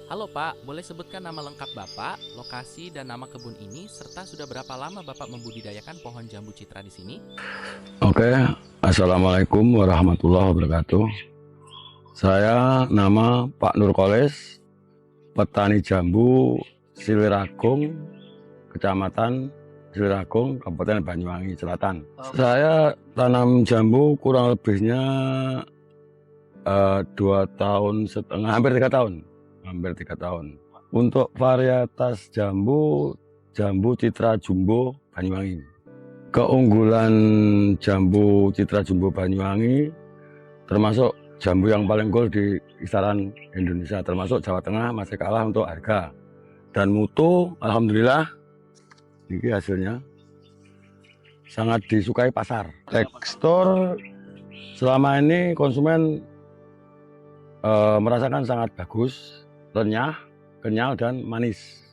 Halo Pak, boleh sebutkan nama lengkap Bapak, lokasi dan nama kebun ini, serta sudah berapa lama Bapak membudidayakan pohon jambu citra di sini? Oke, Assalamualaikum warahmatullahi wabarakatuh. Saya nama Pak Nurkolis, petani jambu Siliragung, Kecamatan Siliragung, Kabupaten Banyuwangi Selatan. Saya tanam jambu kurang lebihnya 2 tahun setengah, hampir 3 tahun. Untuk varietas jambu, jambu Citra Jumbo Banyuwangi. Keunggulan jambu Citra Jumbo Banyuwangi termasuk jambu yang paling unggul di kisaran Indonesia, termasuk Jawa Tengah masih kalah untuk harga dan mutu. Alhamdulillah ini hasilnya sangat disukai pasar. Tekstur selama ini konsumen merasakan sangat bagus, renyah, kenyal dan manis.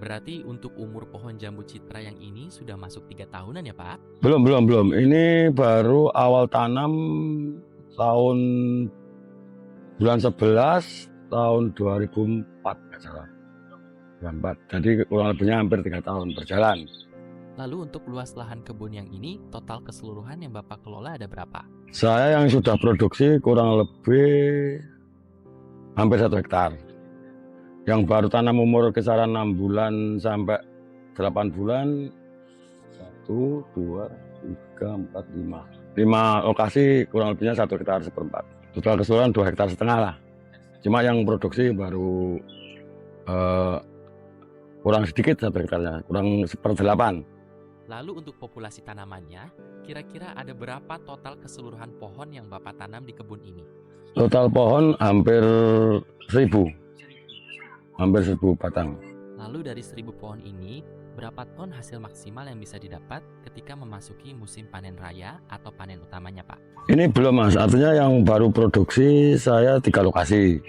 Berarti untuk umur pohon jambu citra yang ini sudah masuk 3 tahunan ya Pak? Belum. Ini baru awal tanam tahun bulan 11 tahun 2004 nggak salah. 2004. Jadi kurang lebihnya hampir 3 tahun berjalan. Lalu untuk luas lahan kebun yang ini, total keseluruhan yang Bapak kelola ada berapa? Saya yang sudah produksi kurang lebih hampir 1 hektar. Yang baru tanam umur kisaran 6 bulan sampai 8 bulan, 1, 2, 3, 4, 5. 5 lokasi kurang lebihnya 1 hektar 1/4. Total keseluruhan 2,5 hektar lah. Cuma yang produksi baru kurang sedikit 1 hektarnya, kurang 1/8. Lalu untuk populasi tanamannya, kira-kira ada berapa total keseluruhan pohon yang Bapak tanam di kebun ini? Total pohon hampir 1.000. Hampir 1.000 batang. Lalu dari 1.000 pohon ini, berapa ton hasil maksimal yang bisa didapat ketika memasuki musim panen raya atau panen utamanya Pak? Ini belum Mas, artinya yang baru produksi saya 3 lokasi.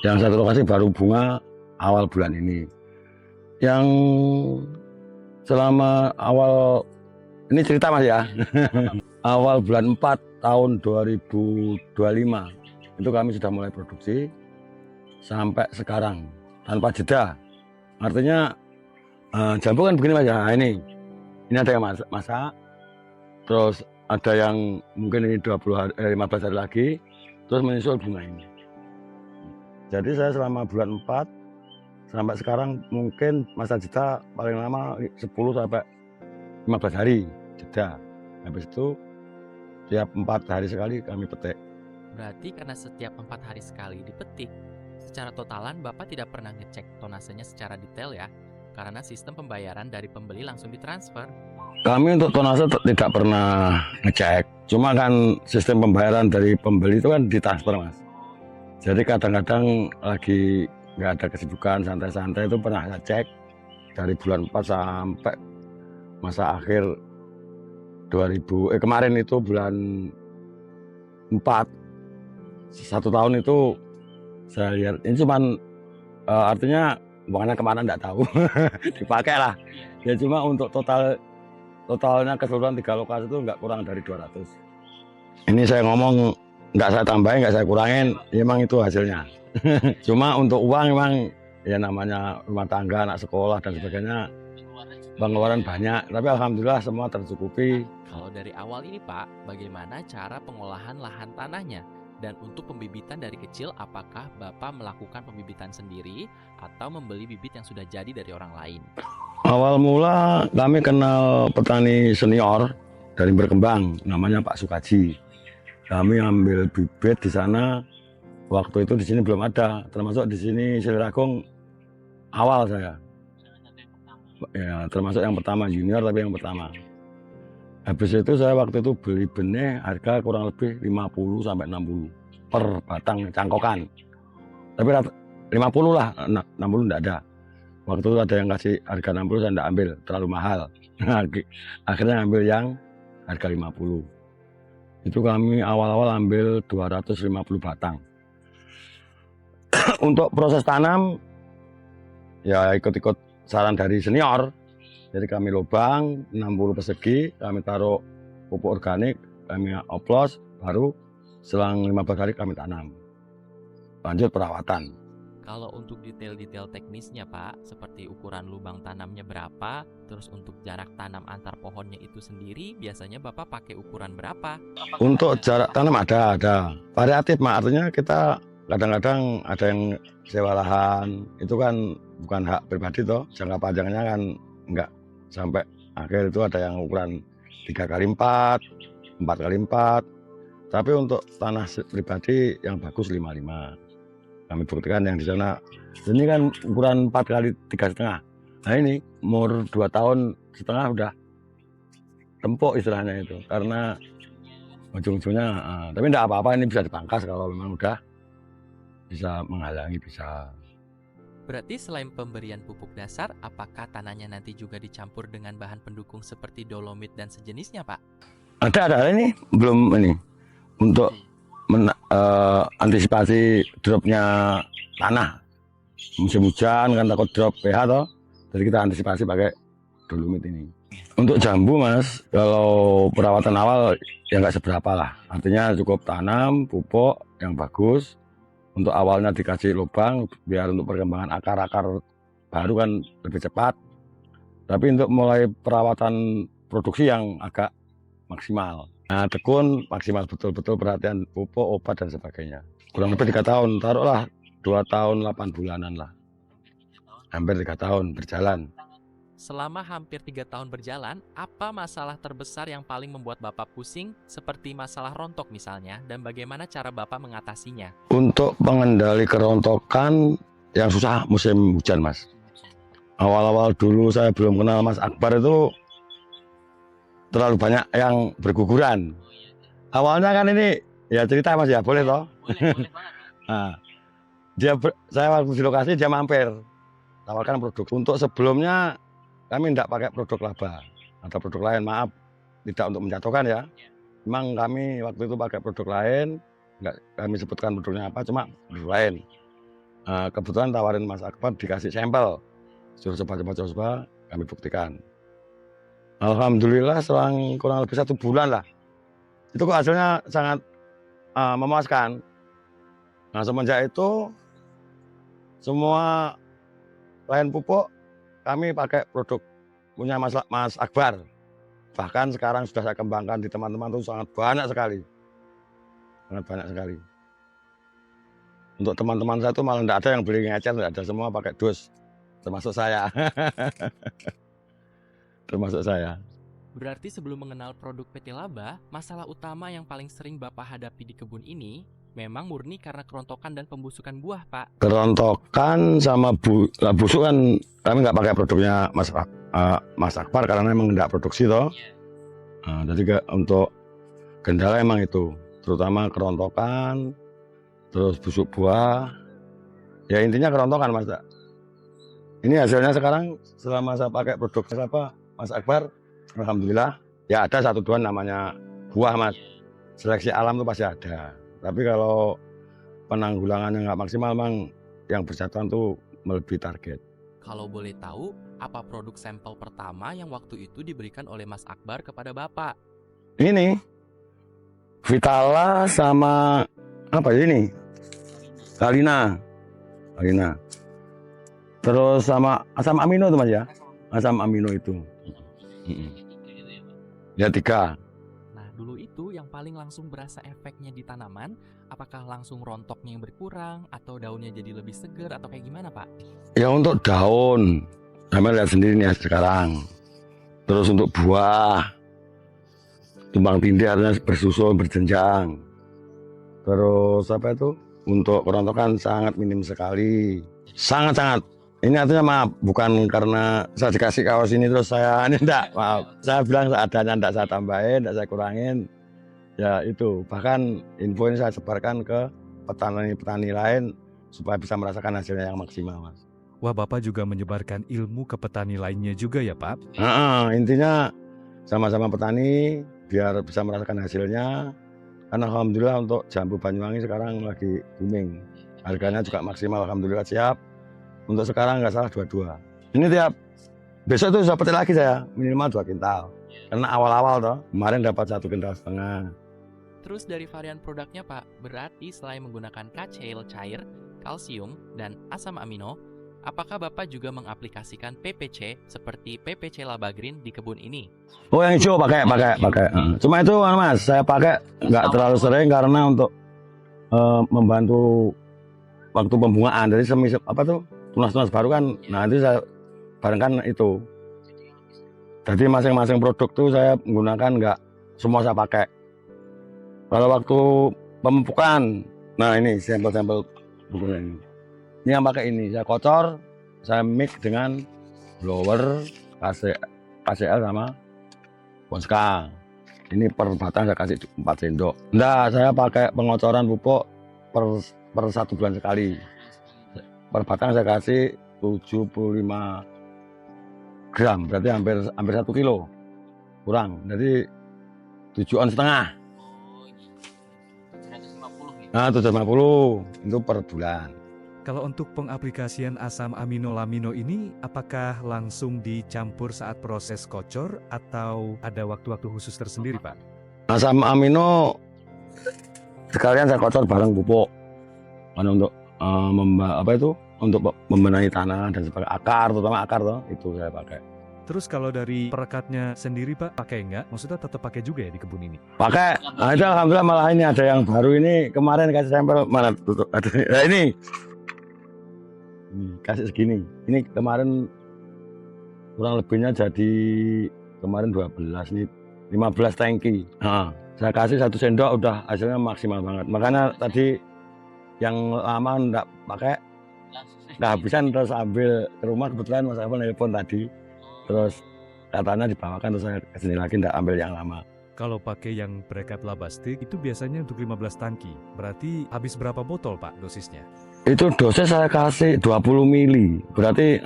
Yang 1 lokasi baru bunga awal bulan ini. Yang selama awal, ini cerita Mas ya, awal bulan 4 tahun 2025 itu kami sudah mulai produksi sampai sekarang tanpa jeda. Artinya jambu kan begini Mas ya, ini ada yang masak, terus ada yang mungkin ini 15 hari lagi, terus menyusul bunga ini. Jadi saya selama bulan 4 sampai sekarang mungkin masa jeda paling lama 10 sampai 15 hari jeda. Habis itu tiap 4 hari sekali kami petik. Berarti karena setiap 4 hari sekali dipetik, secara totalan Bapak tidak pernah ngecek tonasenya secara detail ya? Karena sistem pembayaran dari pembeli langsung ditransfer. Kami untuk tonase tidak pernah ngecek. Cuma kan sistem pembayaran dari pembeli itu kan ditransfer Mas. Jadi kadang-kadang lagi nggak ada kesibukan, santai-santai itu pernah saya cek dari bulan 4 sampai masa akhir kemarin itu bulan 4, 1 tahun itu saya lihat ini cuman artinya uangnya kemana nggak tahu. Dipakai lah ya, cuma untuk totalnya keseluruhan 3 lokasi itu nggak kurang dari 200. Ini saya ngomong nggak saya tambahin, nggak saya kurangin, emang itu hasilnya. Cuma untuk uang memang ya namanya rumah tangga, anak sekolah dan sebagainya, pengeluaran banyak, tapi alhamdulillah semua tercukupi. Kalau dari awal ini Pak, bagaimana cara pengolahan lahan tanahnya? Dan untuk pembibitan dari kecil, apakah Bapak melakukan pembibitan sendiri atau membeli bibit yang sudah jadi dari orang lain? Awal mula kami kenal petani senior dari berkembang, namanya Pak Sukaji. Kami ambil bibit di sana. Waktu itu di sini belum ada, termasuk di sini Siliragung awal saya. Ya, termasuk yang pertama, junior tapi yang pertama. Habis itu saya waktu itu beli benih harga kurang lebih 50 sampai 60 per batang cangkokan. Tapi 50 lah, 60 enggak ada. Waktu itu ada yang kasih harga 60, saya enggak ambil, terlalu mahal. Akhirnya ambil yang harga 50. Itu kami awal-awal ambil 250 batang. Untuk proses tanam ya ikut-ikut saran dari senior. Jadi kami lubang 60 persegi, kami taruh pupuk organik, kami oplos, baru selang 15 hari kami tanam. Lanjut perawatan. Kalau untuk detail-detail teknisnya Pak, seperti ukuran lubang tanamnya berapa, terus untuk jarak tanam antar pohonnya itu sendiri, biasanya Bapak pakai ukuran berapa? Untuk jarak tanam ada variatif, Mak. Artinya kita kadang-kadang ada yang sewa lahan, itu kan bukan hak pribadi toh, jangka panjangnya kan enggak sampai akhir, itu ada yang ukuran 3x4, 4x4. Tapi untuk tanah pribadi yang bagus 5x5. Kami buktikan yang di sana. Ini kan ukuran 4x3,5. Nah ini umur 2 tahun setengah udah tempuk istilahnya itu. Karena ujung-ujungnya, tapi enggak apa-apa, ini bisa dipangkas kalau memang udah bisa menghalangi, bisa. Berarti selain pemberian pupuk dasar, apakah tanahnya nanti juga dicampur dengan bahan pendukung seperti dolomit dan sejenisnya, Pak? Ada ini belum ini untuk antisipasi dropnya tanah musim hujan kan, takut drop pH toh, jadi kita antisipasi pakai dolomit ini. Untuk jambu Mas, kalau perawatan awal ya nggak seberapa lah, artinya cukup tanam pupuk yang bagus. Untuk awalnya dikasih lubang biar untuk perkembangan akar-akar baru kan lebih cepat, tapi untuk mulai perawatan produksi yang agak maksimal. Nah, tekun maksimal betul-betul perhatian pupuk, obat dan sebagainya. Kurang lebih 3 tahun, taruhlah 2 tahun 8 bulanan lah. Hampir 3 tahun berjalan. Selama hampir 3 tahun berjalan, apa masalah terbesar yang paling membuat Bapak pusing, seperti masalah rontok misalnya, dan bagaimana cara Bapak mengatasinya? Untuk mengendali kerontokan yang susah musim hujan, Mas. Awal-awal dulu saya belum kenal Mas Akbar itu terlalu banyak yang berguguran. Awalnya kan ini ya cerita Mas ya, boleh toh? Boleh banget. Nah, saya waktu di lokasi dia mampir, tawarkan produk. Untuk sebelumnya kami tidak pakai produk laba, ada produk lain, maaf tidak untuk menjatuhkan ya. Memang kami waktu itu pakai produk lain, nggak kami sebutkan produknya apa, cuma produk lain. Kebetulan tawarin Mas Akbar, dikasih sampel, suruh coba, kami buktikan. Alhamdulillah selang kurang lebih 1 bulan lah, itu kok hasilnya sangat memuaskan. Nah semenjak itu semua lain pupuk kami pakai produk punya Mas Akbar. Bahkan sekarang sudah saya kembangkan di teman-teman itu sangat banyak sekali. Sangat banyak sekali. Untuk teman-teman saya itu malah tidak ada yang beli ngecer, tidak ada, semua pakai dus. Termasuk saya. Termasuk saya. Berarti sebelum mengenal produk PT Laba, masalah utama yang paling sering Bapak hadapi di kebun ini memang murni karena kerontokan dan pembusukan buah, Pak. Kerontokan sama busuk kan kami nggak pakai produknya Mas Akbar karena memang nggak produksi toh. Jadi untuk kendala emang itu, terutama kerontokan, terus busuk buah. Ya intinya kerontokan Mas. Ini hasilnya sekarang selama saya pakai produk Mas Akbar, alhamdulillah ya ada 1-2 namanya buah Mas. Seleksi alam itu pasti ada. Tapi kalau penanggulangannya nggak maksimal, memang yang berjatuhan tuh melebihi target. Kalau boleh tahu, apa produk sampel pertama yang waktu itu diberikan oleh Mas Akbar kepada Bapak? Ini Vitala sama apa ini? Kalina. Terus sama asam amino tuh Mas ya? Asam amino itu. Ya 3. Nah, dulu itu yang paling langsung berasa efeknya di tanaman, apakah langsung rontoknya yang berkurang, atau daunnya jadi lebih segar, atau kayak gimana, Pak? Ya untuk daun, kami lihat sendiri nih sekarang. Terus untuk buah, tumpang tindih artinya bersusun, berjenjang. Terus apa itu? Untuk kerontokan sangat minim sekali. Sangat-sangat. Ini artinya maaf, bukan karena saya dikasih kaos ini terus saya ini enggak, maaf. Saya bilang seadanya, enggak saya tambahin, enggak saya kurangin. Ya itu, bahkan info ini saya sebarkan ke petani-petani lain supaya bisa merasakan hasilnya yang maksimal, Mas. Wah, Bapak juga menyebarkan ilmu ke petani lainnya juga ya, Pak? Intinya sama-sama petani biar bisa merasakan hasilnya. Karena alhamdulillah untuk jambu Banyuwangi sekarang lagi booming. Harganya juga maksimal, alhamdulillah siap. Untuk sekarang nggak salah 22. Ini tiap besok itu bisa petik lagi saya, minimal 2 kintal. Karena awal-awal toh, kemarin dapat 1,5 kintal. Terus dari varian produknya Pak, berarti selain menggunakan kacel cair, kalsium, dan asam amino, apakah Bapak juga mengaplikasikan PPC seperti PPC Laba Green di kebun ini? Oh, yang hijau pakai. Cuma itu Mas, saya pakai nggak terlalu sering karena untuk membantu waktu pembungaan. Jadi tunas-tunas baru kan, nah itu saya barengkan itu. Jadi masing-masing produk tuh saya menggunakan, nggak semua saya pakai. Kalau waktu pemupukan, nah ini sampel-sampel bukunya ini. Ini yang pakai ini, saya kocor, saya mix dengan blower, KCL sama Ponska. Ini per batang saya kasih 4 sendok. Enggak, saya pakai pengocoran pupuk per 1 bulan sekali. Per batang saya kasih 75 gram, berarti hampir 1 kilo kurang. Jadi 7 on setengah. 750 gitu. Nah, 750 itu per bulan. Kalau untuk pengaplikasian asam amino lamino ini, apakah langsung dicampur saat proses kocor atau ada waktu-waktu khusus tersendiri, Pak? Asam amino sekalian saya kocor bareng pupuk. Karena untuk untuk membenahi tanah dan sebagai akar, terutama akar itu saya pakai. Terus kalau dari perekatnya sendiri, Pak, pakai nggak? Maksudnya tetap pakai juga ya di kebun ini? Pakai. Nah, itu alhamdulillah malah ini ada yang baru ini kemarin kasih sampel mana tutup ada. Nah, ini kasih segini. Ini kemarin kurang lebihnya jadi kemarin 12 nih 15 tangki. Nah, saya kasih 1 sendok udah hasilnya maksimal banget. Makanya tadi yang lama enggak pakai nggak habisan, terus ambil ke rumah, kebetulan Mas Afan nelpon tadi. Terus katanya dibawakan, terus saya kesini lagi enggak ambil yang lama. Kalau pakai yang berekat labastik itu biasanya untuk 15 tangki. Berarti habis berapa botol, Pak, dosisnya? Itu dosis saya kasih 20 mili. Berarti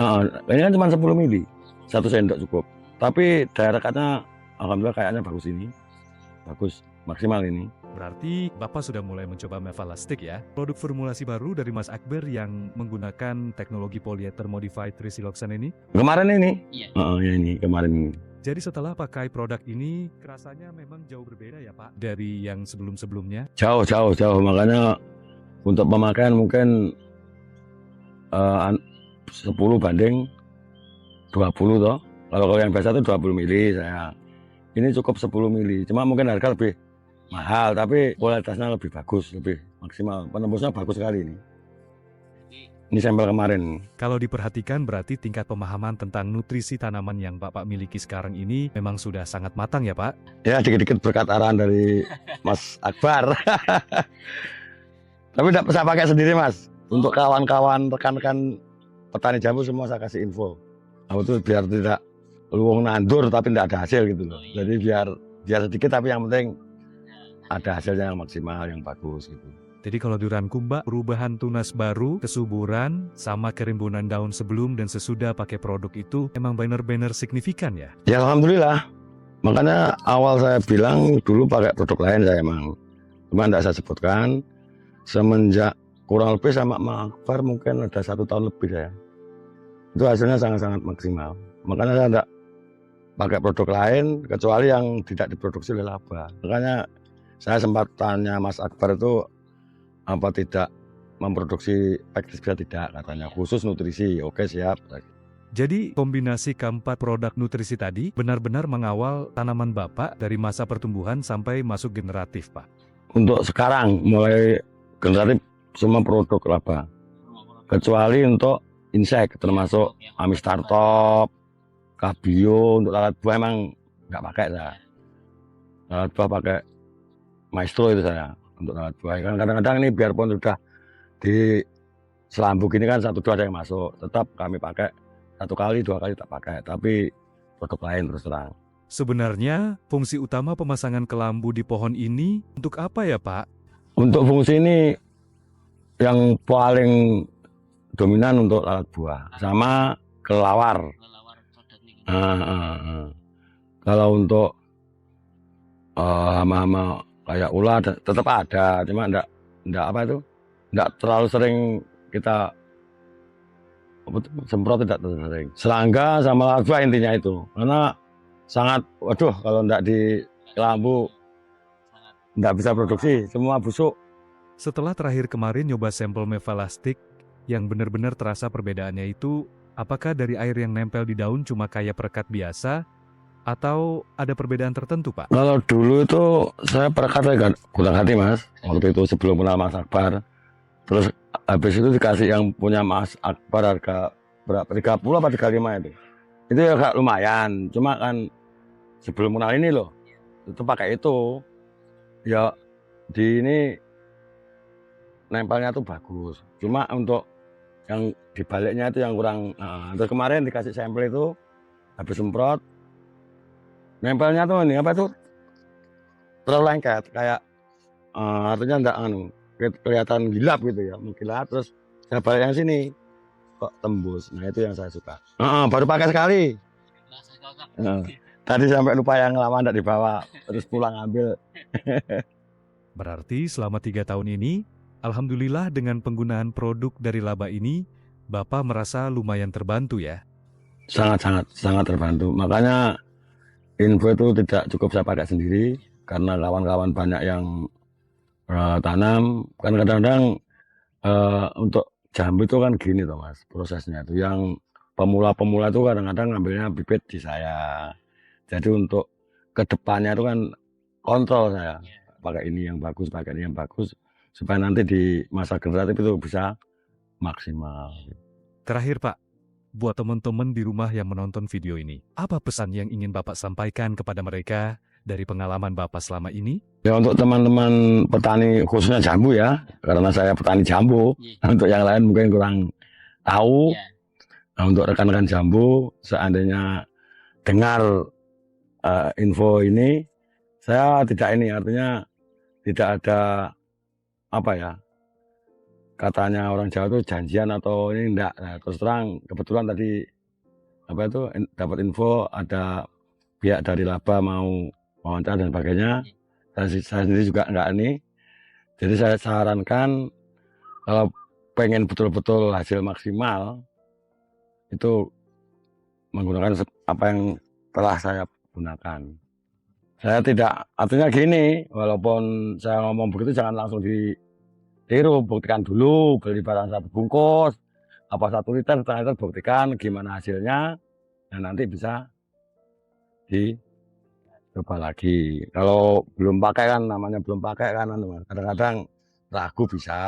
ini kan cuma 10 mili. 1 sendok cukup. Tapi daya rekatnya alhamdulillah kayaknya bagus ini. Bagus, maksimal ini. Berarti Bapak sudah mulai mencoba Mevalastik ya? Produk formulasi baru dari Mas Akbar yang menggunakan teknologi polyether modified trisiloxane ini? Kemarin ini? Iya. Ya ini kemarin ini. Jadi setelah pakai produk ini, rasanya memang jauh berbeda ya Pak dari yang sebelum-sebelumnya? Jauh. Makanya untuk pemakaian mungkin 10 banding 20 toh. Kalau yang biasa itu 20 mili saya. Ini cukup 10 mili. Cuma mungkin harga lebih mahal, tapi kualitasnya lebih bagus, lebih maksimal. Penembusnya bagus sekali ini. Ini sampel kemarin. Kalau diperhatikan berarti tingkat pemahaman tentang nutrisi tanaman yang Bapak miliki sekarang ini memang sudah sangat matang ya Pak? Ya dikit-dikit berkat arahan dari Mas Akbar. Tapi tidak bisa pakai sendiri Mas. Untuk kawan-kawan, rekan-rekan petani jambu semua saya kasih info. Aku tuh biar tidak luwung nandur tapi tidak ada hasil gitu loh. Jadi biar sedikit tapi yang penting ada hasilnya yang maksimal, yang bagus gitu. Jadi kalau dirangkum Mbak, perubahan tunas baru, kesuburan, sama kerimbunan daun sebelum dan sesudah pakai produk itu emang benar-benar signifikan ya? Ya alhamdulillah. Makanya awal saya bilang dulu pakai produk lain saya emang. Cuma tidak saya sebutkan. Semenjak kurang lebih sama Mas Akbar mungkin ada 1 tahun lebih saya. Itu hasilnya sangat-sangat maksimal. Makanya saya tidak pakai produk lain kecuali yang tidak diproduksi oleh Laba. Makanya saya sempat tanya Mas Akbar itu apa tidak memproduksi pestisida, tidak katanya, khusus nutrisi. Oke siap. Jadi kombinasi keempat produk nutrisi tadi benar-benar mengawal tanaman Bapak dari masa pertumbuhan sampai masuk generatif Pak? Untuk sekarang mulai generatif semua produk Laba. Kecuali untuk insek termasuk Amistartop, Kabio, untuk lalat buah emang nggak pakai saya. Lalat buah pakai Maestro itu saya. Untuk lalat buah kan kadang-kadang ini biarpun sudah di selambuk ini kan 1-2 ada yang masuk, tetap kami pakai 1 kali 2 kali tak pakai, tapi produk lain terus terang. Sebenarnya fungsi utama pemasangan kelambu di pohon ini untuk apa ya Pak? Untuk fungsi ini yang paling dominan untuk lalat buah sama kelelawar. Kalau untuk hama-hama kayak ular tetap ada, cuma enggak terlalu sering kita semprot, tidak terlalu sering. Serangga sama lalat buah intinya itu, karena sangat, waduh kalau enggak di kelambu enggak bisa produksi, semua busuk. Setelah terakhir kemarin nyoba sampel mevalastik, yang benar-benar terasa perbedaannya itu, apakah dari air yang nempel di daun cuma kayak perekat biasa, atau ada perbedaan tertentu, Pak? Kalau dulu itu saya perekat kan kurang hati mas. Waktu itu sebelum kenal Mas Akbar. Terus habis itu dikasih yang punya Mas Akbar harga berapa? 30 apa 35 itu. Itu ya agak lumayan. Cuma kan sebelum kenal ini loh, itu pakai itu. Ya di ini nempelnya tuh bagus. Cuma untuk yang dibaliknya itu yang kurang. Terus kemarin dikasih sampel itu habis semprot, nempelnya tuh ini apa itu terlalu lengket kayak artinya enggak kelihatan gilap gitu ya, mengkilap. Terus saya balik yang sini kok tembus. Nah itu yang saya suka. Baru pakai sekali. Tadi sampai lupa yang lama enggak dibawa, terus pulang ambil. Berarti selama 3 tahun ini, alhamdulillah dengan penggunaan produk dari laba ini, Bapak merasa lumayan terbantu ya? Sangat terbantu. Makanya info itu tidak cukup saya pakai sendiri karena kawan-kawan banyak yang tanam. Kan kadang-kadang untuk jambu itu kan gini toh mas prosesnya itu. Yang pemula-pemula itu kadang-kadang ngambilnya bibit di saya. Jadi untuk kedepannya itu kan kontrol saya pakai ini yang bagus, pakai ini yang bagus supaya nanti di masa generatif itu bisa maksimal. Terakhir Pak, buat teman-teman di rumah yang menonton video ini, apa pesan yang ingin Bapak sampaikan kepada mereka dari pengalaman Bapak selama ini? Ya untuk teman-teman petani khususnya jambu ya, karena saya petani jambu. Untuk yang lain mungkin kurang tahu. Nah, untuk rekan-rekan jambu, seandainya dengar info ini, saya tidak ini artinya tidak ada apa ya, katanya orang Jawa itu janjian atau ini enggak. Nah, terus terang kebetulan tadi apa itu dapat info ada pihak dari laba mau wawancara dan sebagainya. Saya sendiri juga enggak ini. Jadi saya sarankan kalau pengen betul-betul hasil maksimal itu menggunakan apa yang telah saya gunakan. Saya tidak artinya gini, walaupun saya ngomong begitu jangan langsung ditiru, buktikan dulu beli barang 1 bungkus apa 1 liter, setengah liter, buktikan gimana hasilnya dan nanti bisa dicoba lagi. Kalau belum pakai kan namanya belum pakai kan kadang-kadang ragu bisa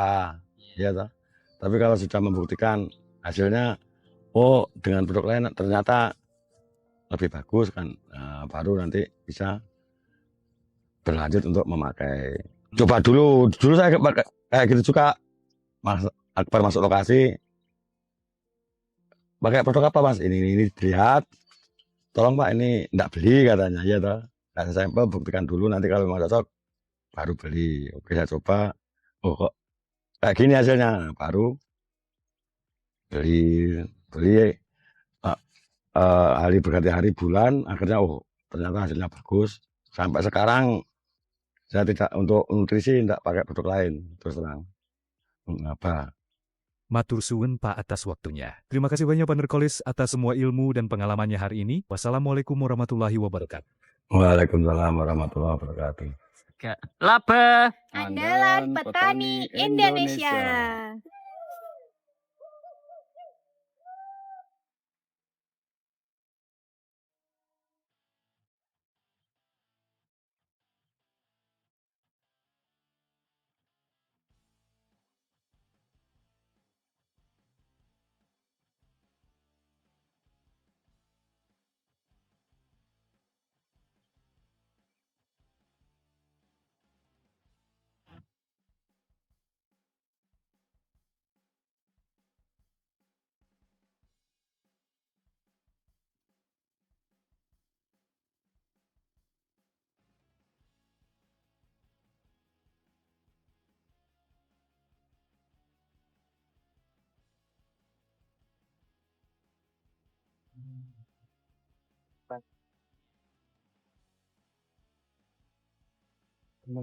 ya toh. Tapi kalau sudah membuktikan hasilnya, oh dengan produk lain ternyata lebih bagus kan, nah, baru nanti bisa berlanjut untuk memakai. Coba dulu saya pakai kayak gitu juga. Mas Akbar masuk lokasi, pakai produk apa mas? Ini dilihat, tolong pak ini enggak beli katanya, ya toh. Kasih sampel, buktikan dulu, nanti kalau memang cocok baru beli. Oke saya coba, oh kok kayak gini hasilnya, baru beli hari berganti hari bulan, akhirnya oh ternyata hasilnya bagus. Sampai sekarang saya tidak untuk nutrisi tidak pakai produk lain terus terang. Mengapa? Matur suwun Pak atas waktunya. Terima kasih banyak Pak Nurkolis atas semua ilmu dan pengalamannya hari ini. Wassalamualaikum warahmatullahi wabarakatuh. Waalaikumsalam warahmatullahi wabarakatuh. Laba Andalan petani Indonesia. Ini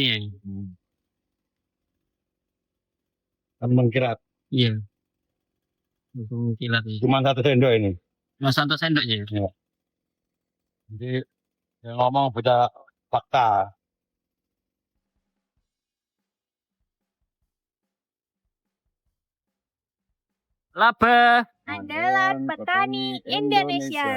ya. Kan mengkirat. Iya. Kilat nih. Cuma 1 sendok ini. Mas satu sendoknya. Ya. Jadi yang ngomong beda fakta. Laba. Andalan petani Indonesia.